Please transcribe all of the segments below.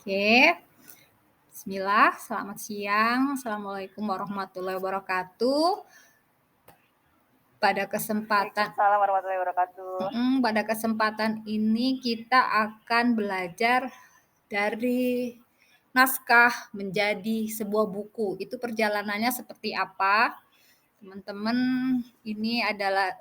Oke, bismillah, selamat siang. Assalamualaikum warahmatullahi wabarakatuh. Pada kesempatan Waalaikumsalam warahmatullahi wabarakatuh. pada kesempatan ini kita akan belajar dari naskah menjadi sebuah buku. Itu perjalanannya seperti apa? Teman-teman, ini adalah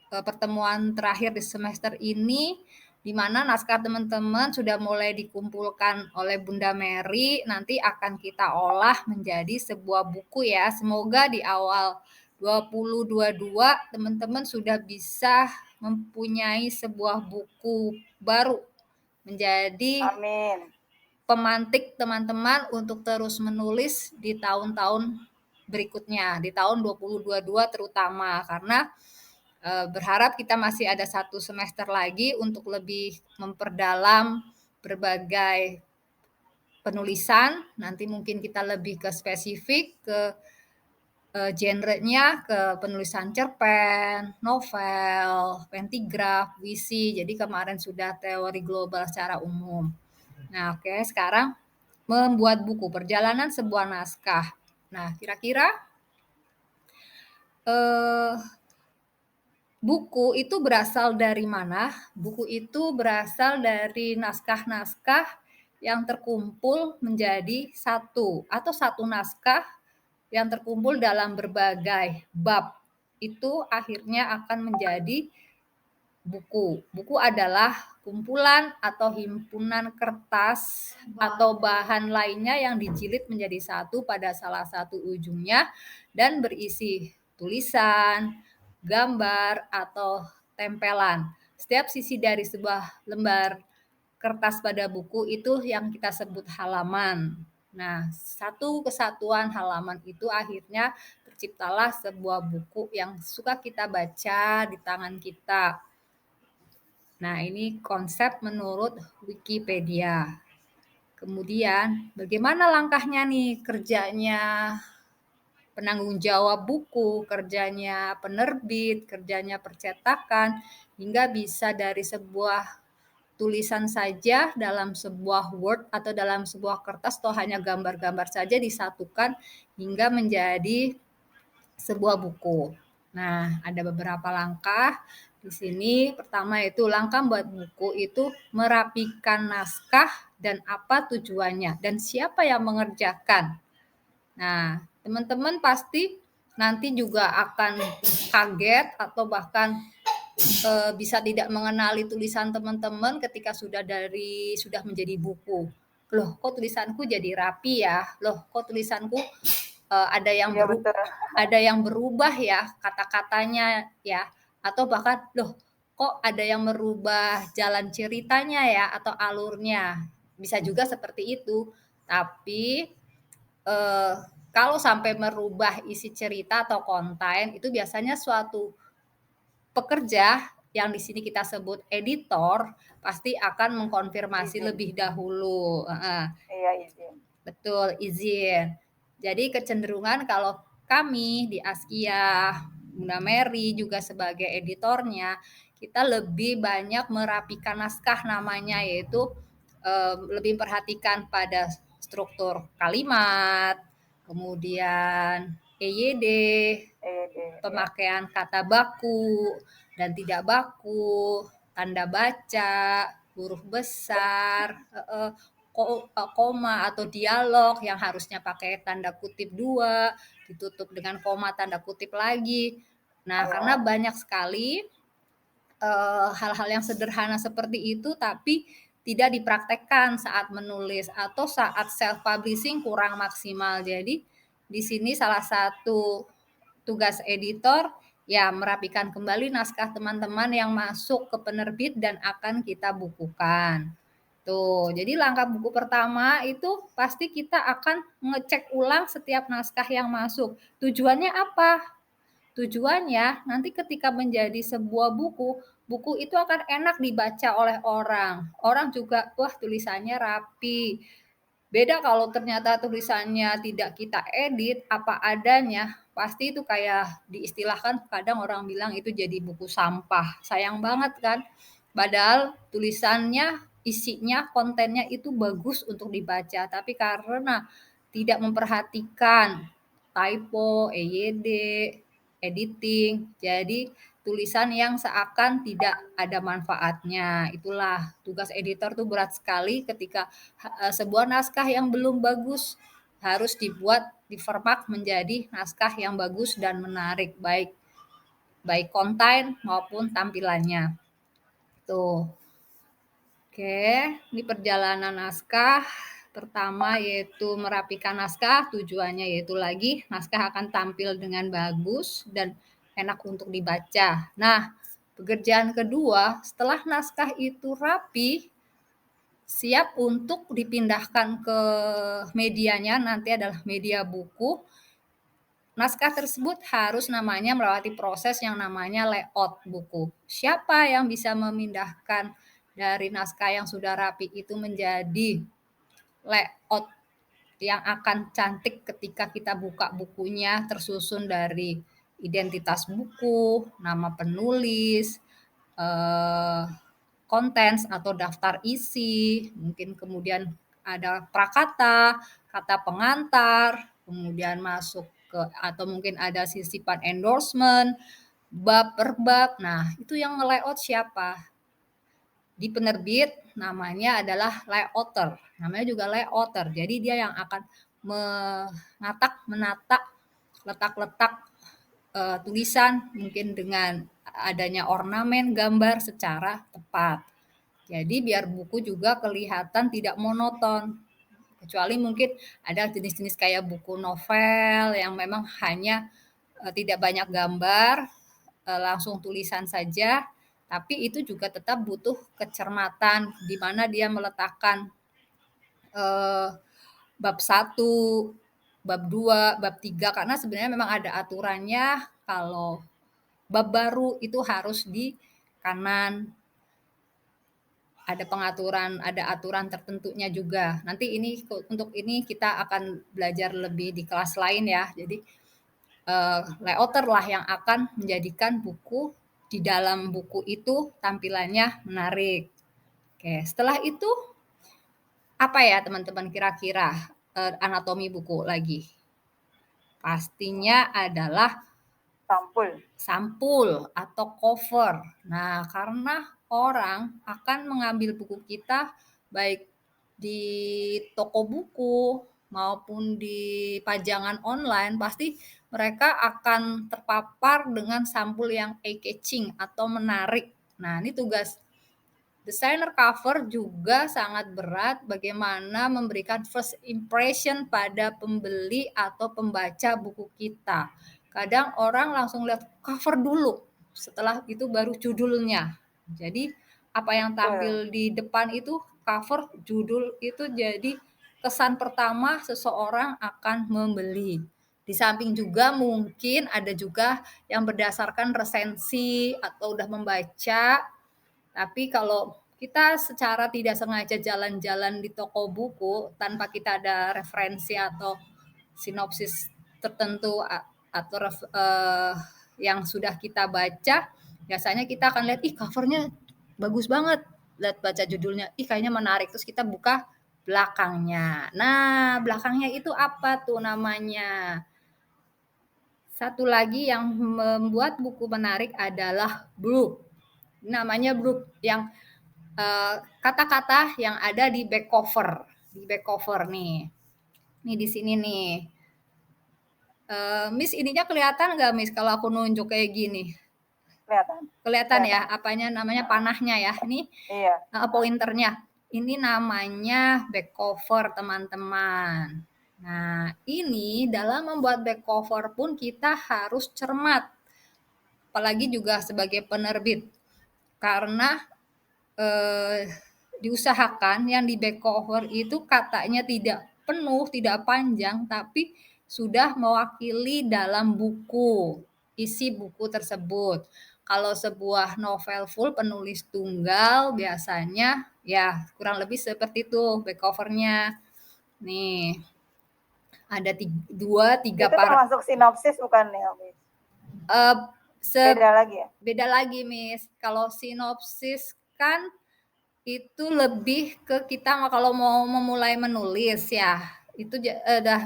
pertemuan terakhir di semester ini, di mana naskah teman-teman sudah mulai dikumpulkan oleh Bunda Mary, nanti akan kita olah menjadi sebuah buku ya. Semoga di awal 2022 teman-teman sudah bisa mempunyai sebuah buku baru, menjadi Amin. pemantik teman-teman untuk terus menulis di tahun-tahun berikutnya, di tahun 2022 terutama, karena berharap kita masih ada 1 semester lagi untuk lebih memperdalam berbagai penulisan. Nanti mungkin kita lebih ke spesifik, ke genrenya, ke penulisan cerpen, novel, pentigraf, puisi. Jadi kemarin sudah teori global secara umum. Nah, oke, sekarang membuat buku, perjalanan sebuah naskah. Nah, kira-kira eh, buku itu berasal dari mana? Buku itu berasal dari naskah-naskah yang terkumpul menjadi satu atau satu naskah yang terkumpul dalam berbagai bab. Itu akhirnya akan menjadi buku. Buku adalah kumpulan atau himpunan kertas atau bahan lainnya yang dijilid menjadi satu pada salah satu ujungnya dan berisi tulisan, gambar, atau tempelan. Setiap sisi dari sebuah lembar kertas pada buku itu yang kita sebut halaman. Nah, satu kesatuan halaman itu akhirnya terciptalah sebuah buku yang suka kita baca di tangan kita. Nah, ini konsep menurut Wikipedia. Kemudian, bagaimana langkahnya nih kerjanya penanggung jawab buku, kerjanya penerbit, kerjanya percetakan, hingga bisa dari sebuah tulisan saja dalam sebuah Word atau dalam sebuah kertas atau hanya gambar-gambar saja disatukan hingga menjadi sebuah buku. Nah, ada beberapa langkah di sini. Pertama itu langkah buat buku itu merapikan naskah dan apa tujuannya dan siapa yang mengerjakan. Nah, teman-teman pasti nanti juga akan kaget atau bahkan bisa tidak mengenali tulisan teman-teman ketika sudah menjadi buku. Loh, kok tulisanku jadi rapi ya? Loh, kok tulisanku ada yang Iya betul. berubah ya kata-katanya ya, atau bahkan loh kok ada yang merubah jalan ceritanya ya atau alurnya, bisa juga seperti itu. Tapi eh, kalau sampai merubah isi cerita atau konten itu biasanya suatu pekerja yang di sini kita sebut editor pasti akan mengkonfirmasi Izin. lebih dahulu. Iya izin. Betul, izin. Jadi kecenderungan kalau kami di Askia, Bunda Mary juga sebagai editornya, kita lebih banyak merapikan naskah namanya, yaitu lebih perhatikan pada struktur kalimat, kemudian EYD, Ya. pemakaian kata baku dan tidak baku, tanda baca, huruf besar, koma atau dialog yang harusnya pakai tanda kutip 2 ditutup dengan koma tanda kutip lagi. Nah, karena Ya. banyak sekali hal-hal yang sederhana seperti itu tapi tidak dipraktekkan saat menulis atau saat self publishing kurang maksimal. Jadi di sini salah satu tugas editor ya merapikan kembali naskah teman-teman yang masuk ke penerbit dan akan kita bukukan. Tuh, jadi langkah buku pertama itu pasti kita akan ngecek ulang setiap naskah yang masuk. Tujuannya apa? Tujuannya nanti ketika menjadi sebuah buku, buku itu akan enak dibaca oleh orang. Orang juga, wah tulisannya rapi. Beda kalau ternyata tulisannya tidak kita edit apa adanya, pasti itu kayak diistilahkan kadang orang bilang itu jadi buku sampah. Sayang banget kan? Padahal tulisannya isinya, kontennya itu bagus untuk dibaca, tapi karena tidak memperhatikan typo, EYD, editing, jadi tulisan yang seakan tidak ada manfaatnya. Itulah tugas editor tuh berat sekali ketika sebuah naskah yang belum bagus harus dibuat diformat menjadi naskah yang bagus dan menarik, baik konten maupun tampilannya. Tuh. Oke, ini perjalanan naskah. Pertama yaitu merapikan naskah, tujuannya yaitu lagi naskah akan tampil dengan bagus dan enak untuk dibaca. Nah, pekerjaan kedua, setelah naskah itu rapi, siap untuk dipindahkan ke medianya, nanti adalah media buku. Naskah tersebut harus namanya melewati proses yang namanya layout buku. Siapa yang bisa memindahkan dari naskah yang sudah rapi itu menjadi layout yang akan cantik ketika kita buka bukunya, tersusun dari identitas buku, nama penulis, contents atau daftar isi, mungkin kemudian ada prakata, kata pengantar, kemudian masuk ke atau mungkin ada sisipan endorsement, bab per bab. Nah, itu yang nge-layout siapa? Di penerbit namanya adalah layouter. Namanya juga layouter. Jadi dia yang akan menata letak-letak tulisan mungkin dengan adanya ornamen gambar secara tepat. Jadi biar buku juga kelihatan tidak monoton. Kecuali mungkin ada jenis-jenis kayak buku novel yang memang hanya tidak banyak gambar, langsung tulisan saja, tapi itu juga tetap butuh kecermatan di mana dia meletakkan bab 1, bab 2, bab 3 karena sebenarnya memang ada aturannya kalau bab baru itu harus di kanan. Ada pengaturan, ada aturan tertentunya juga. Nanti untuk ini kita akan belajar lebih di kelas lain ya. Jadi layouter lah yang akan menjadikan buku di dalam buku itu tampilannya menarik. Oke, setelah itu apa ya teman-teman kira-kira anatomi buku lagi? Pastinya adalah sampul atau cover. Nah, karena orang akan mengambil buku kita baik di toko buku maupun di pajangan online, pasti mereka akan terpapar dengan sampul yang eye-catching atau menarik. Nah, ini tugas desainer cover juga sangat berat bagaimana memberikan first impression pada pembeli atau pembaca buku kita. Kadang orang langsung lihat cover dulu, setelah itu baru judulnya. Jadi apa yang tampil di depan itu cover, judul itu jadi kesan pertama seseorang akan membeli. Di samping juga mungkin ada juga yang berdasarkan resensi atau udah membaca, tapi kalau kita secara tidak sengaja jalan-jalan di toko buku tanpa kita ada referensi atau sinopsis tertentu atau yang sudah kita baca, biasanya kita akan lihat, ih covernya bagus banget, lihat baca judulnya, ih kayaknya menarik, terus kita buka belakangnya. Nah, belakangnya itu apa tuh namanya? Satu lagi yang membuat buku menarik adalah blurb. Namanya blurb yang kata-kata yang ada di back cover. Di back cover nih. Nih di sini nih. Miss ininya kelihatan nggak Miss kalau aku nunjuk kayak gini? Kelihatan ya, apanya namanya panahnya ya. Ini pointernya. Ini namanya back cover teman-teman. Nah, ini dalam membuat back cover pun kita harus cermat. Apalagi juga sebagai penerbit. Karena diusahakan yang di back cover itu katanya tidak penuh, tidak panjang, tapi sudah mewakili dalam buku, isi buku tersebut. Kalau sebuah novel full penulis tunggal biasanya ya kurang lebih seperti itu back covernya. Nih, ada 2-3 itu termasuk sinopsis bukan nih, Miss? Beda lagi ya? Beda lagi, Miss. Kalau sinopsis kan Itu lebih ke kita kalau mau memulai menulis ya, itu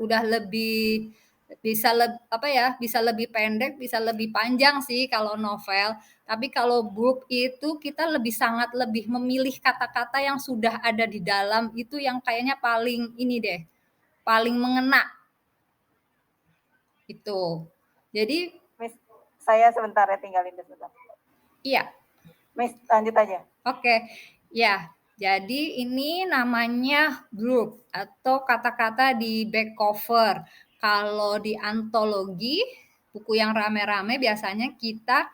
udah lebih bisa lebih pendek, bisa lebih panjang sih kalau novel. Tapi kalau book itu kita sangat lebih memilih kata-kata yang sudah ada di dalam itu yang kayaknya paling ini deh, paling mengena. Itu. Jadi Miss, saya sebentar ya, tinggalin sebentar. iya. Miss, lanjut aja. Oke, ya. Jadi ini namanya blurb atau kata-kata di back cover. Kalau di antologi, buku yang rame-rame biasanya kita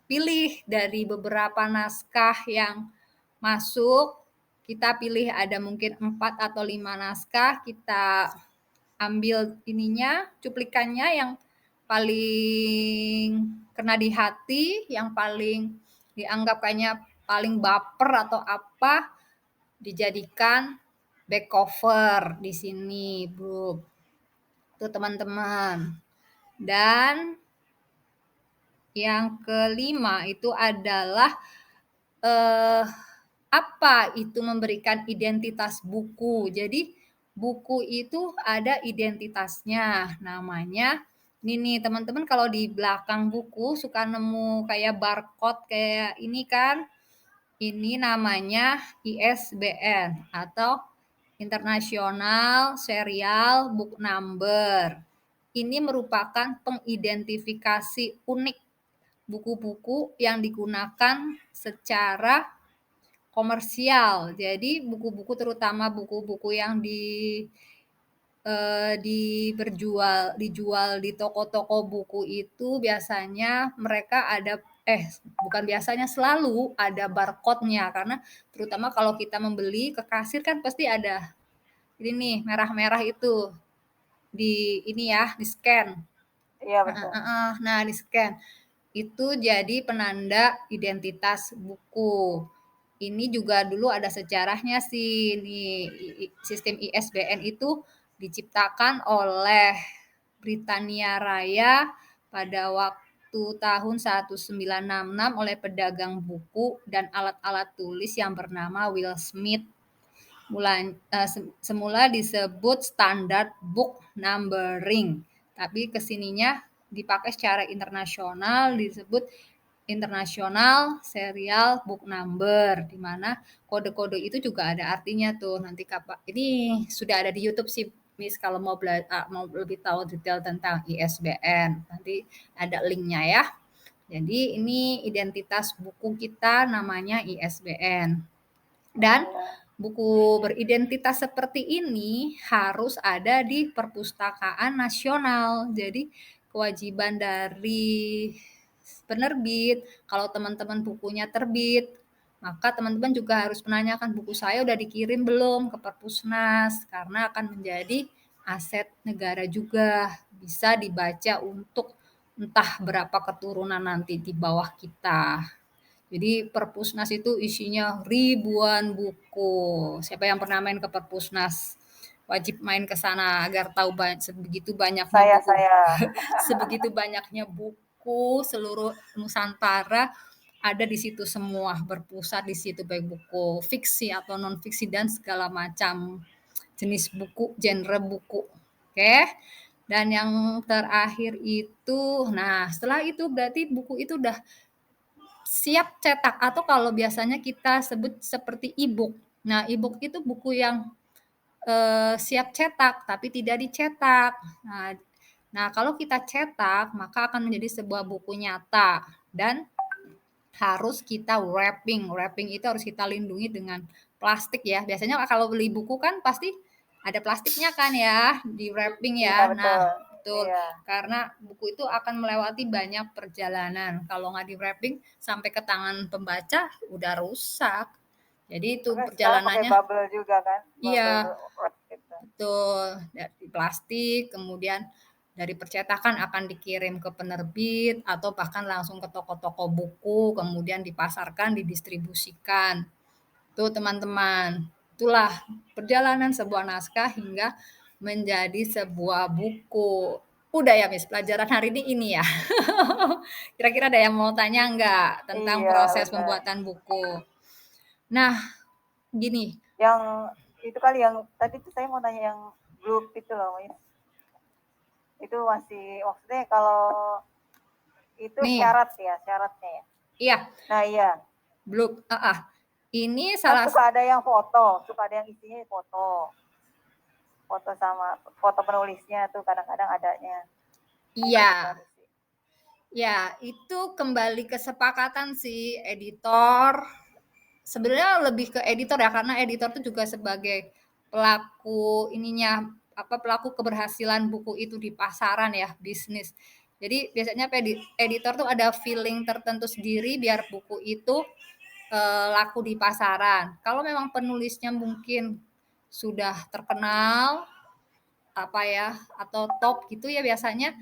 pilih dari beberapa naskah yang masuk. Kita pilih ada mungkin 4 atau 5 naskah, kita ambil ininya, cuplikannya yang paling kena di hati, yang paling dianggap kayaknya paling baper atau apa, dijadikan back cover di sini, Bro. Tuh teman-teman. Dan yang kelima itu adalah apa itu memberikan identitas buku. Jadi buku itu ada identitasnya, namanya ini nih teman-teman kalau di belakang buku suka nemu kayak barcode kayak ini kan, ini namanya ISBN atau International Serial Book Number. Ini merupakan pengidentifikasi unik buku-buku yang digunakan secara komersial. Jadi buku-buku terutama buku-buku yang dijual di toko-toko buku itu biasanya mereka ada bukan biasanya selalu ada barcode-nya karena terutama kalau kita membeli ke kasir kan pasti ada ini nih merah-merah itu di ini ya di scan. Iya betul. Nah di scan itu jadi penanda identitas buku. Ini juga dulu ada sejarahnya sih. Nih, sistem ISBN itu diciptakan oleh Britania Raya pada waktu tahun 1966 oleh pedagang buku dan alat-alat tulis yang bernama Will Smith. Semula disebut Standard Book Numbering, tapi kesininya dipakai secara internasional disebut International Serial Book Number, di mana kode-kode itu juga ada artinya tuh. Nanti ini sudah ada di YouTube sih, Miss, kalau mau lebih tahu detail tentang ISBN. Nanti ada linknya ya. Jadi ini identitas buku kita namanya ISBN. Dan buku beridentitas seperti ini harus ada di perpustakaan nasional. Jadi kewajiban dari penerbit, kalau teman-teman bukunya terbit, maka teman-teman juga harus menanyakan buku saya udah dikirim belum ke Perpusnas, karena akan menjadi aset negara juga, bisa dibaca untuk entah berapa keturunan nanti di bawah kita. Jadi Perpusnas itu isinya ribuan buku. Siapa yang pernah main ke Perpusnas? Wajib main ke sana agar tahu sebegitu banyaknya buku. Sebegitu banyaknya buku seluruh Nusantara ada di situ semua, berpusat di situ baik buku fiksi atau non fiksi dan segala macam jenis buku, genre buku. Oke. Dan yang terakhir itu, nah setelah itu berarti buku itu udah siap cetak atau kalau biasanya kita sebut seperti e-book. Nah, e-book itu buku yang siap cetak tapi tidak dicetak. Nah, kalau kita cetak maka akan menjadi sebuah buku nyata dan harus kita wrapping. Wrapping itu harus kita lindungi dengan plastik ya. Biasanya kalau beli buku kan pasti ada plastiknya kan ya, di wrapping ya. Iya, betul. Nah, betul. Iya. Karena buku itu akan melewati banyak perjalanan. Kalau nggak di wrapping sampai ke tangan pembaca udah rusak. Jadi itu perjalanannya. Pakai bubble juga kan? Iya. Bubble gitu. Betul. Dari plastik, kemudian dari percetakan akan dikirim ke penerbit atau bahkan langsung ke toko-toko buku, kemudian dipasarkan, didistribusikan. Tuh teman-teman, itulah perjalanan sebuah naskah hingga menjadi sebuah buku. Udah ya Miss, pelajaran hari ini ya. Kira-kira ada yang mau tanya nggak tentang proses pembuatan buku? Nah, gini. Yang itu kali yang tadi tuh saya mau tanya yang grup itu loh, Miss. Itu masih maksudnya kalau itu Nih, syaratnya ya? iya, Nah iya, belum, ini kan salah, suka ada yang foto, suka ada yang isinya foto. Foto sama foto penulisnya tuh kadang-kadang adanya. Itu iya, gimana sih? ya itu kembali kesepakatan si editor. Sebenarnya lebih ke editor ya, karena editor itu juga sebagai pelaku ininya, pelaku keberhasilan buku itu di pasaran ya, bisnis. Jadi biasanya editor tuh ada feeling tertentu sendiri biar buku itu laku di pasaran. Kalau memang penulisnya mungkin sudah terkenal apa ya, atau top gitu ya biasanya,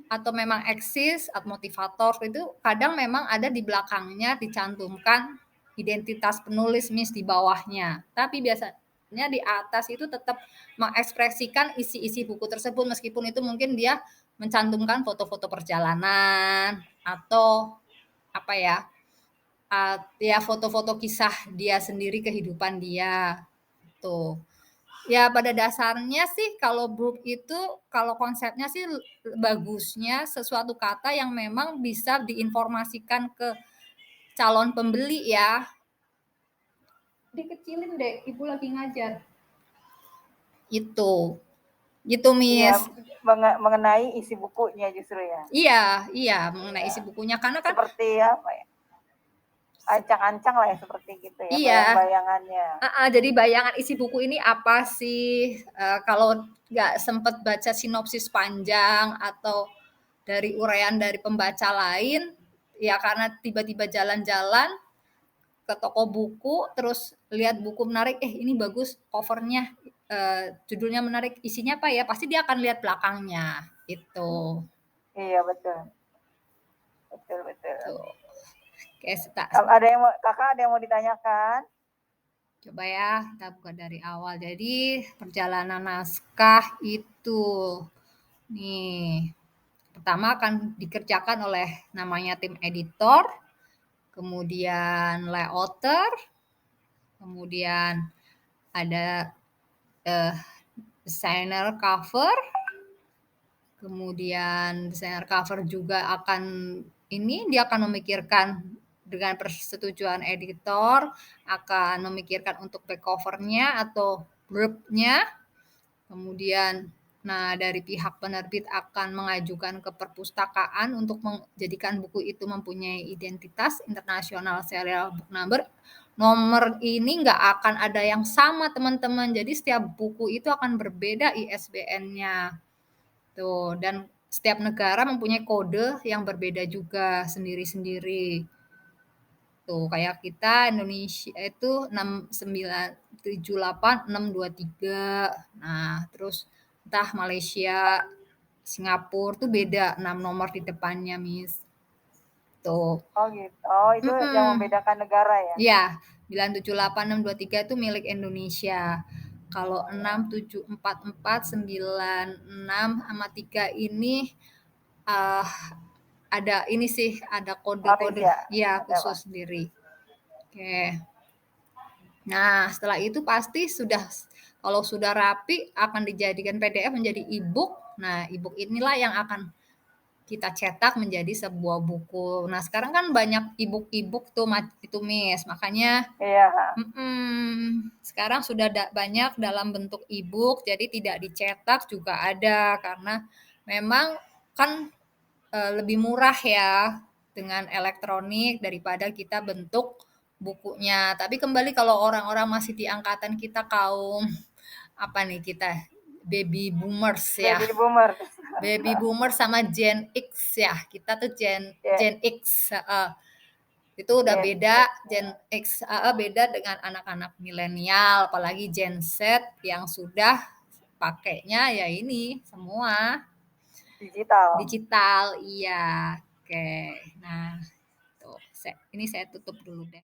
atau memang eksis atau motivator itu kadang memang ada di belakangnya dicantumkan identitas penulis Miss di bawahnya. Tapi biasanya di atas itu tetap mengekspresikan isi-isi buku tersebut meskipun itu mungkin dia mencantumkan foto-foto perjalanan atau apa ya, ya foto-foto kisah dia sendiri, kehidupan dia tuh. Ya pada dasarnya sih kalau book itu, kalau konsepnya sih bagusnya sesuatu kata yang memang bisa diinformasikan ke calon pembeli ya. Dikecilin deh, ibu lagi ngajar. Itu. Gitu, Iya, Miss. mengenai isi bukunya justru ya. Iya, iya, mengenai Iya. isi bukunya karena kan Seperti apa ya? Ancang-ancang lah ya seperti gitu ya, iya. bayang-bayangannya. Jadi bayangan isi buku ini apa sih? Kalau nggak sempet baca sinopsis panjang atau dari uraian dari pembaca lain, ya karena tiba-tiba jalan-jalan ke toko buku, terus lihat buku menarik, ini bagus covernya, judulnya menarik, isinya apa ya? Pasti dia akan lihat belakangnya, gitu. Iya betul, betul betul. Tuh. Kayak Ada yang mau, kakak ada yang mau ditanyakan? coba ya, kita buka dari awal. Jadi perjalanan naskah itu, nih, pertama akan dikerjakan oleh namanya tim editor, kemudian layouter, kemudian ada desainer cover, kemudian desainer cover juga akan dia akan memikirkan dengan persetujuan editor, akan memikirkan untuk back covernya atau blurbnya, kemudian dari pihak penerbit akan mengajukan ke perpustakaan untuk menjadikan buku itu mempunyai identitas internasional serial book number. Nomor ini nggak akan ada yang sama teman-teman, jadi setiap buku itu akan berbeda ISBN-nya. Tuh, dan setiap negara mempunyai kode yang berbeda juga sendiri-sendiri. Tuh, kayak kita Indonesia itu 6978 623. Nah, terus entah Malaysia, Singapura tuh beda 6 nomor di depannya, Miss. Tuh. Oh gitu, oh itu yang Mm-mm. membedakan negara ya? Iya, 978623 itu milik Indonesia. Kalau Oh, ya. 674496 sama 3 ini uh, ada ini sih, ada Lapis kode-kode ya? ya Ada apa? khusus sendiri. Oke. Nah, setelah itu pasti sudah kalau sudah rapi akan dijadikan PDF menjadi e-book. Nah, e-book inilah yang akan kita cetak menjadi sebuah buku. Nah, sekarang kan banyak e-book tuh itu Miss. Makanya Iya. sekarang sudah banyak dalam bentuk e-book, jadi tidak dicetak juga ada karena memang kan lebih murah ya dengan elektronik daripada kita bentuk bukunya. Tapi kembali kalau orang-orang masih di angkatan kita kaum apa nih kita baby boomers ya. Baby boomer. Baby boomer sama Gen X ya. Kita tuh Ya, Gen X. Itu udah yes, beda yes. Gen X beda dengan anak-anak milenial, apalagi Gen Z yang sudah pakainya ya ini semua Digital. digital. Iya. Oke. Nah, tuh ini saya tutup dulu deh.